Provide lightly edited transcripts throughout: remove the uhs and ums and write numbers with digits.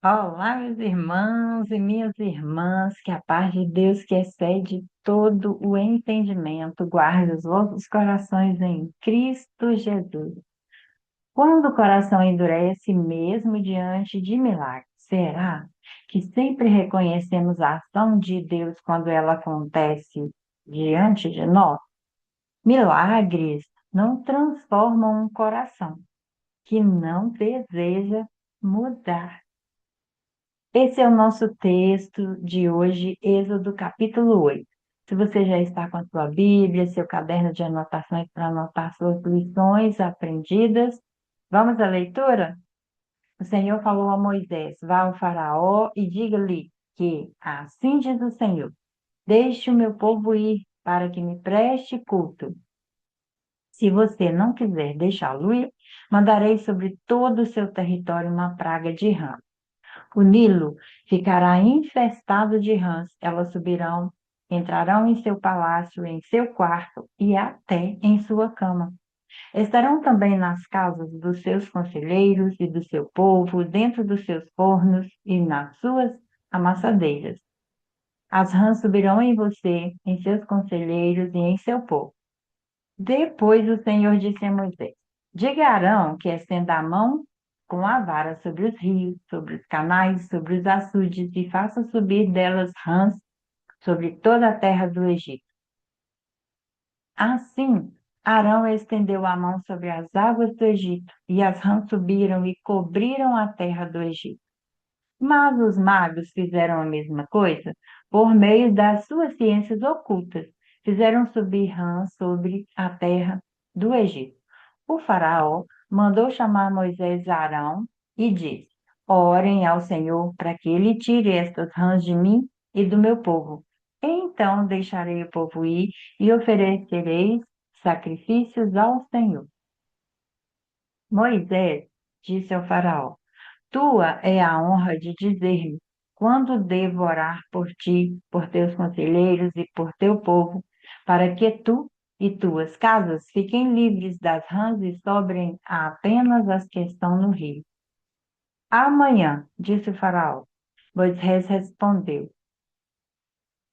Olá, meus irmãos e minhas irmãs, que a paz de Deus que excede todo o entendimento, guarde os vossos corações em Cristo Jesus. Quando o coração endurece mesmo diante de milagres, será que sempre reconhecemos a ação de Deus quando ela acontece diante de nós? Milagres não transformam um coração que não deseja mudar. Esse é o nosso texto de hoje, Êxodo capítulo 8. Se você já está com a sua Bíblia, seu caderno de anotações para anotar suas lições aprendidas, vamos à leitura? O Senhor falou a Moisés: vá ao Faraó e diga-lhe que, assim diz o Senhor, deixe o meu povo ir para que me preste culto. Se você não quiser deixá-lo ir, mandarei sobre todo o seu território uma praga de rã. O Nilo ficará infestado de rãs. Elas subirão, entrarão em seu palácio, em seu quarto e até em sua cama. Estarão também nas casas dos seus conselheiros e do seu povo, dentro dos seus fornos e nas suas amassadeiras. As rãs subirão em você, em seus conselheiros e em seu povo. Depois o Senhor disse a Moisés: diga a Arão que estenda a mão com a vara sobre os rios, sobre os canais, sobre os açudes, e faça subir delas rãs sobre toda a terra do Egito. Assim, Arão estendeu a mão sobre as águas do Egito, e as rãs subiram e cobriram a terra do Egito. Mas os magos fizeram a mesma coisa por meio das suas ciências ocultas. Fizeram subir rãs sobre a terra do Egito. O faraó mandou chamar Moisés e Arão e disse: orem ao Senhor para que ele tire estas rãs de mim e do meu povo. Então deixarei o povo ir e oferecereis sacrifícios ao Senhor. Moisés disse ao faraó: tua é a honra de dizer-me quando devo orar por ti, por teus conselheiros e por teu povo, para que tu e tuas casas fiquem livres das rãs e sobrem apenas as que estão no rio. Amanhã, disse o faraó. Moisés respondeu: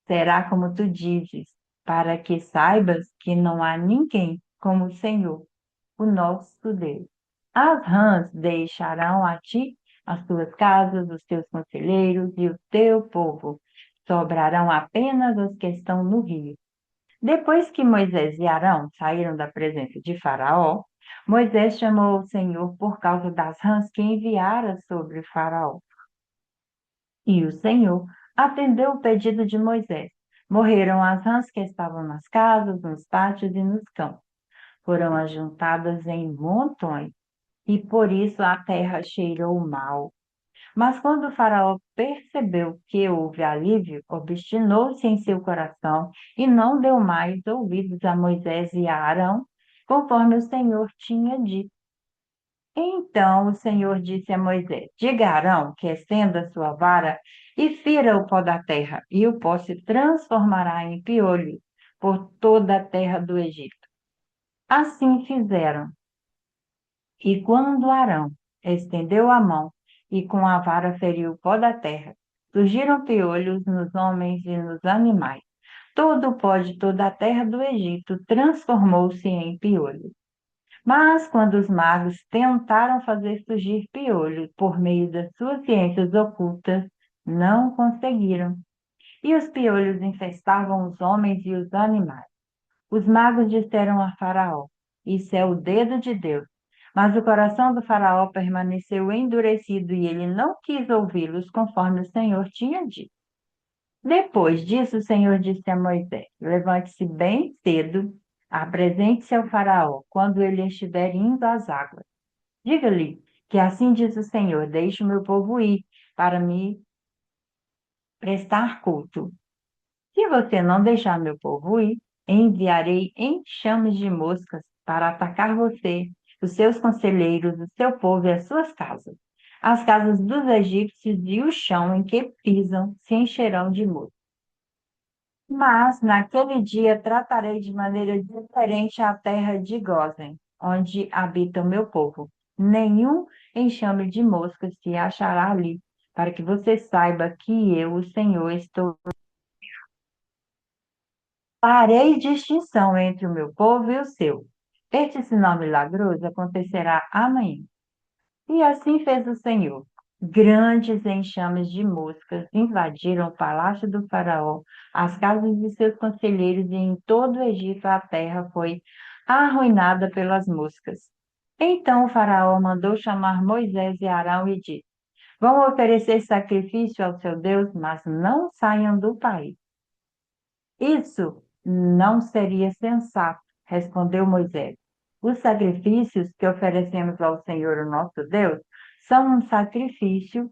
será como tu dizes, para que saibas que não há ninguém como o Senhor, o nosso Deus. As rãs deixarão a ti as tuas casas, os teus conselheiros e o teu povo. Sobrarão apenas as que estão no rio. Depois que Moisés e Arão saíram da presença de Faraó, Moisés chamou o Senhor por causa das rãs que enviara sobre o Faraó. E o Senhor atendeu o pedido de Moisés. Morreram as rãs que estavam nas casas, nos pátios e nos campos. Foram ajuntadas em montões, e por isso a terra cheirou mal. Mas quando o faraó percebeu que houve alívio, obstinou-se em seu coração e não deu mais ouvidos a Moisés e a Arão, conforme o Senhor tinha dito. Então o Senhor disse a Moisés: diga a Arão que estenda sua vara e fira o pó da terra, e o pó se transformará em piolho por toda a terra do Egito. Assim fizeram. E quando Arão estendeu a mão e com a vara feriu o pó da terra, surgiram piolhos nos homens e nos animais. Todo o pó de toda a terra do Egito transformou-se em piolhos. Mas quando os magos tentaram fazer surgir piolhos por meio das suas ciências ocultas, não conseguiram. E os piolhos infestavam os homens e os animais. Os magos disseram a Faraó: isso é o dedo de Deus. Mas o coração do Faraó permaneceu endurecido e ele não quis ouvi-los conforme o Senhor tinha dito. Depois disso, o Senhor disse a Moisés: levante-se bem cedo, apresente-se ao Faraó quando ele estiver indo às águas. Diga-lhe que assim diz o Senhor: deixe o meu povo ir para me prestar culto. Se você não deixar meu povo ir, enviarei enxames de moscas para atacar você, os seus conselheiros, o seu povo e as suas casas. As casas dos egípcios e o chão em que pisam se encherão de moscas. Mas naquele dia tratarei de maneira diferente a terra de Gósen, onde habita o meu povo. Nenhum enxame de moscas se achará ali, para que você saiba que eu, o Senhor, estou. Farei distinção entre o meu povo e o seu. Este sinal milagroso acontecerá amanhã. E assim fez o Senhor. Grandes enxames de moscas invadiram o palácio do faraó, as casas de seus conselheiros, e em todo o Egito a terra foi arruinada pelas moscas. Então o faraó mandou chamar Moisés e Arão e disse: Vão oferecer sacrifício ao seu Deus, mas não saiam do país. Isso não seria sensato, respondeu Moisés. Os sacrifícios que oferecemos ao Senhor, o nosso Deus, são um sacrifício,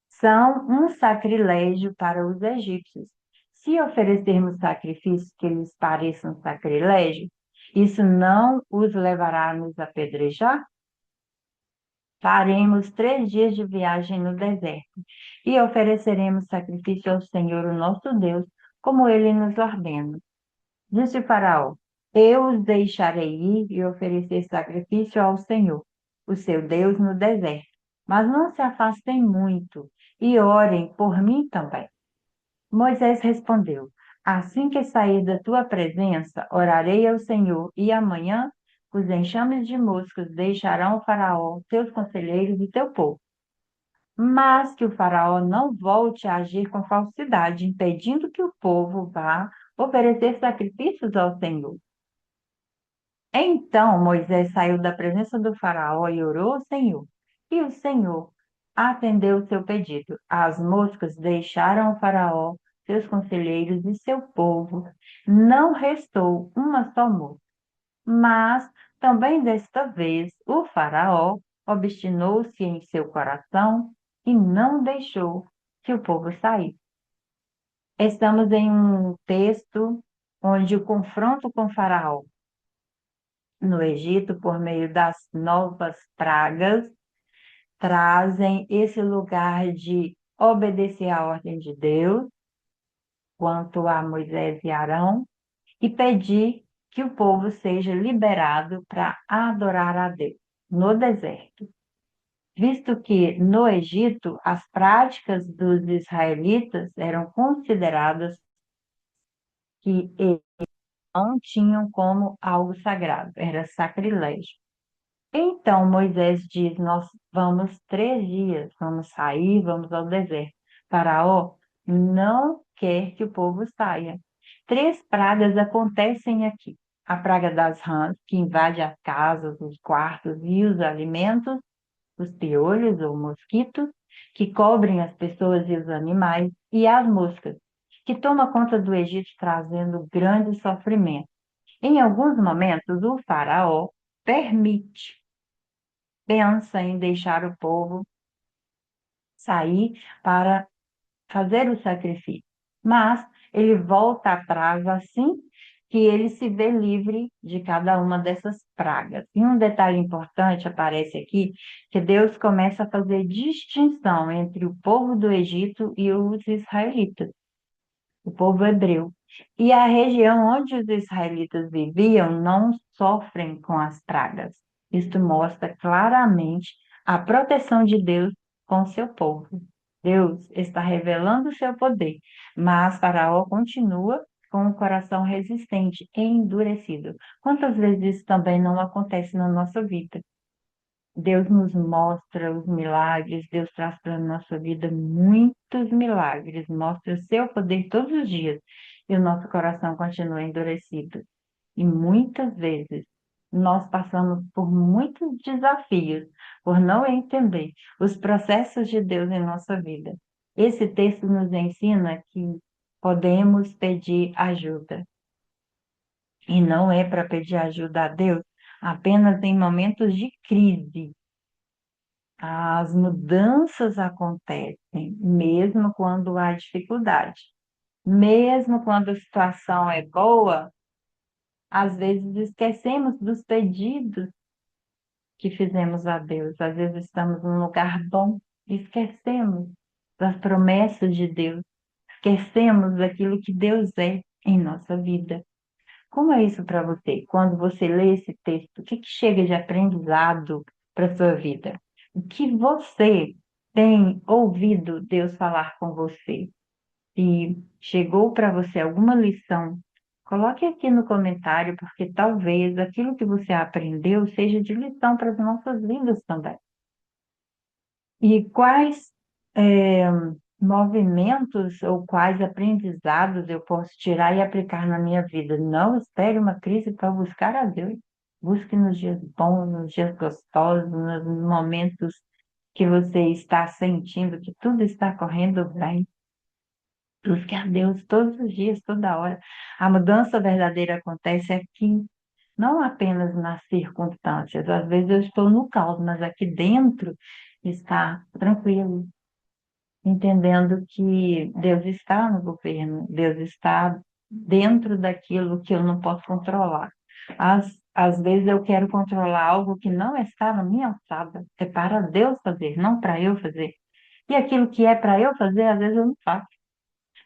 são um sacrilégio para os egípcios. Se oferecermos sacrifícios que lhes pareçam sacrilégio, isso não os levará a nos apedrejar? Faremos 3 dias de viagem no deserto e ofereceremos sacrifício ao Senhor, o nosso Deus, como ele nos ordena. Disse Faraó: Eu os deixarei ir e oferecer sacrifício ao Senhor, o seu Deus, no deserto. Mas não se afastem muito e orem por mim também. Moisés respondeu: Assim que sair da tua presença, orarei ao Senhor, e amanhã os enxames de moscas deixarão o Faraó, teus conselheiros e teu povo. Mas que o Faraó não volte a agir com falsidade, impedindo que o povo vá oferecer sacrifícios ao Senhor. Então Moisés saiu da presença do Faraó e orou ao Senhor. E o Senhor atendeu o seu pedido. As moscas deixaram o Faraó, seus conselheiros e seu povo. Não restou uma só mosca. Mas também desta vez o Faraó obstinou-se em seu coração e não deixou que o povo saísse. Estamos em um texto onde o confronto com Faraó no Egito, por meio das novas pragas, trazem esse lugar de obedecer à ordem de Deus, quanto a Moisés e Arão, e pedir que o povo seja liberado para adorar a Deus no deserto. Visto que no Egito as práticas dos israelitas eram consideradas que eles não tinham como algo sagrado, era sacrilégio. Então Moisés diz: Nós vamos 3 dias, vamos sair, vamos ao deserto. Faraó não quer que o povo saia. 3 pragas acontecem aqui: a praga das rãs, que invade as casas, os quartos e os alimentos, os piolhos ou mosquitos, que cobrem as pessoas e os animais, e as moscas, que tomam conta do Egito, trazendo grande sofrimento. Em alguns momentos, o faraó permite, pensa em deixar o povo sair para fazer o sacrifício, mas ele volta atrás assim que ele se vê livre de cada uma dessas pragas. E um detalhe importante aparece aqui, que Deus começa a fazer distinção entre o povo do Egito e os israelitas, o povo hebreu. E a região onde os israelitas viviam não sofrem com as pragas. Isto mostra claramente a proteção de Deus com seu povo. Deus está revelando o seu poder, mas Faraó continua com o coração resistente e endurecido. Quantas vezes isso também não acontece na nossa vida? Deus nos mostra os milagres, Deus traz para a nossa vida muitos milagres, mostra o seu poder todos os dias, e o nosso coração continua endurecido. E muitas vezes nós passamos por muitos desafios por não entender os processos de Deus em nossa vida. Esse texto nos ensina que podemos pedir ajuda, e não é para pedir ajuda a Deus apenas em momentos de crise. As mudanças acontecem mesmo quando há dificuldade. Mesmo quando a situação é boa, às vezes esquecemos dos pedidos que fizemos a Deus. Às vezes estamos num lugar bom e esquecemos das promessas de Deus. Esquecemos daquilo que Deus é em nossa vida. Como é isso para você? Quando você lê esse texto, o que chega de aprendizado para a sua vida? O que você tem ouvido Deus falar com você? Se chegou para você alguma lição, coloque aqui no comentário, porque talvez aquilo que você aprendeu seja de lição para as nossas vidas também. E quais eh, movimentos ou quais aprendizados eu posso tirar e aplicar na minha vida? Não espere uma crise para buscar a Deus. Busque nos dias bons, nos dias gostosos, nos momentos que você está sentindo que tudo está correndo bem. Busque a Deus todos os dias, toda hora. A mudança verdadeira acontece aqui, não apenas nas circunstâncias. Às vezes eu estou no caos, mas aqui dentro está tranquilo, entendendo que Deus está no governo, Deus está dentro daquilo que eu não posso controlar. Às vezes eu quero controlar algo que não está na minha alçada. É para Deus fazer, não para eu fazer. E aquilo que é para eu fazer, às vezes eu não faço.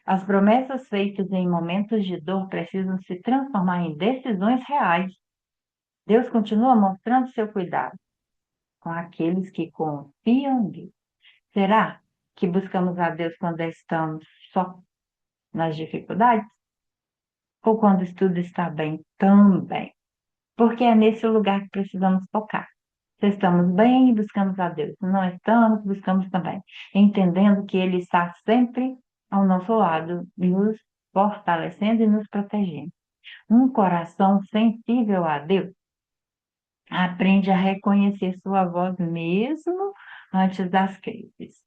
As promessas feitas em momentos de dor precisam se transformar em decisões reais. Deus continua mostrando seu cuidado com aqueles que confiam nele. Será que buscamos a Deus quando estamos só nas dificuldades? Ou quando tudo está bem também? Porque é nesse lugar que precisamos focar. Se estamos bem e buscamos a Deus, se não estamos, buscamos também, entendendo que Ele está sempre ao nosso lado, nos fortalecendo e nos protegendo. Um coração sensível a Deus aprende a reconhecer sua voz mesmo antes das crises.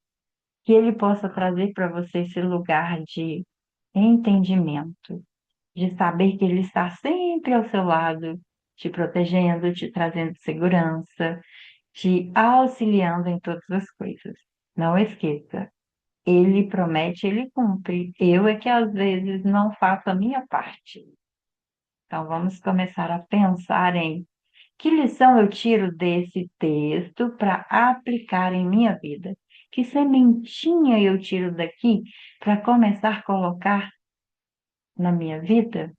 Que Ele possa trazer para você esse lugar de entendimento, de saber que Ele está sempre ao seu lado, te protegendo, te trazendo segurança, te auxiliando em todas as coisas. Não esqueça, Ele promete, Ele cumpre. Eu é que às vezes não faço a minha parte. Então vamos começar a pensar em que lição eu tiro desse texto para aplicar em minha vida? Que sementinha eu tiro daqui para começar a colocar na minha vida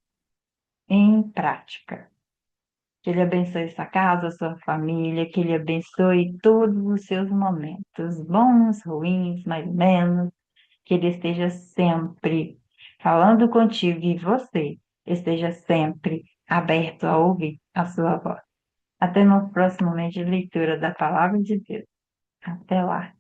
em prática? Que Ele abençoe sua casa, sua família, que Ele abençoe todos os seus momentos, bons, ruins, mais ou menos, que Ele esteja sempre falando contigo e você esteja sempre aberto a ouvir a sua voz. Até no próximo momento de leitura da Palavra de Deus. Até lá.